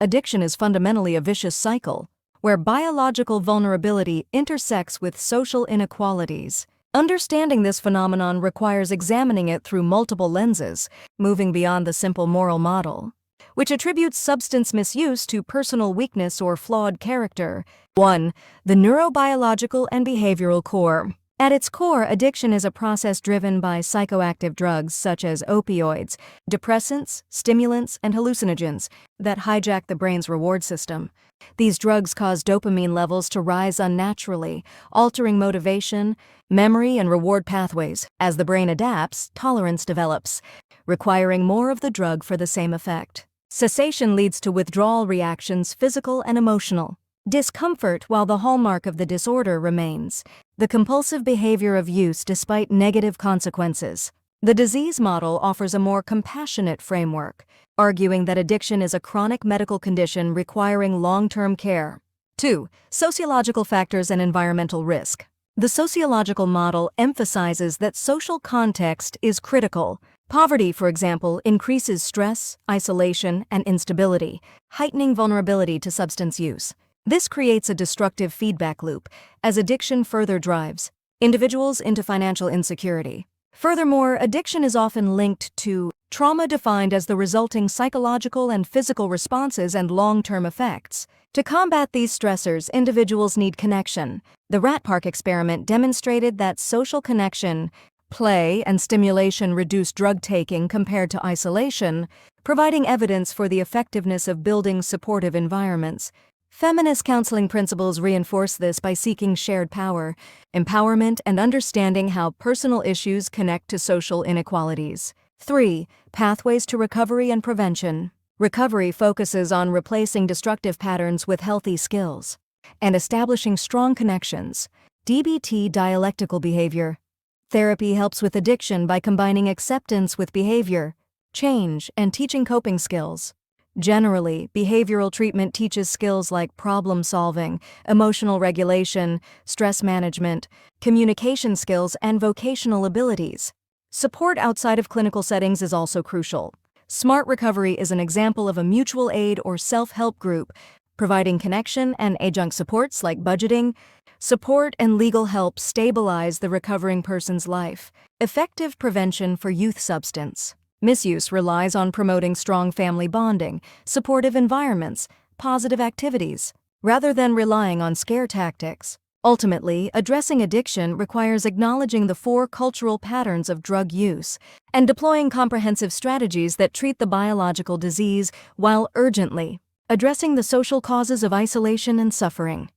addiction is fundamentally a vicious cycle, where biological vulnerability intersects with social inequalities. Understanding this phenomenon requires examining it through multiple lenses, moving beyond the simple moral model, which attributes substance misuse to personal weakness or flawed character. 1. The neurobiological and behavioral core. At its core, addiction is a process driven by psychoactive drugs such as opioids, depressants, stimulants, and hallucinogens that hijack the brain's reward system. These drugs cause dopamine levels to rise unnaturally, altering motivation, memory, and reward pathways. As the brain adapts, tolerance develops, requiring more of the drug for the same effect. Cessation leads to withdrawal reactions, physical and emotional. Discomfort, while the hallmark of the disorder, remains the compulsive behavior of use despite negative consequences. The disease model offers a more compassionate framework, arguing that addiction is a chronic medical condition requiring long-term care. 2. Sociological factors and environmental risk. The sociological model emphasizes that social context is critical. Poverty, for example, increases stress, isolation, and instability, heightening vulnerability to substance use. This creates a destructive feedback loop, as addiction further drives individuals into financial insecurity. Furthermore, addiction is often linked to trauma defined as the resulting psychological and physical responses and long-term effects. To combat these stressors, individuals need connection. The Rat Park experiment demonstrated that social connection, play, and stimulation reduce drug taking compared to isolation, providing evidence for the effectiveness of building supportive environments. Feminist counseling principles reinforce this by seeking shared power, empowerment, and understanding how personal issues connect to social inequalities. 3. Pathways to recovery and prevention. Recovery focuses on replacing destructive patterns with healthy skills and establishing strong connections. DBT dialectical behavior. Therapy helps with addiction by combining acceptance with behavior, change, and teaching coping skills. Generally, behavioral treatment teaches skills like problem solving, emotional regulation, stress management, communication skills, and vocational abilities. Support outside of clinical settings is also crucial. Smart Recovery is an example of a mutual aid or self-help group, providing connection and adjunct supports like budgeting, support, and legal help stabilize the recovering person's life. Effective prevention for youth substance misuse relies on promoting strong family bonding, supportive environments, positive activities, rather than relying on scare tactics. Ultimately, addressing addiction requires acknowledging the 4 cultural patterns of drug use and deploying comprehensive strategies that treat the biological disease while urgently addressing the social causes of isolation and suffering.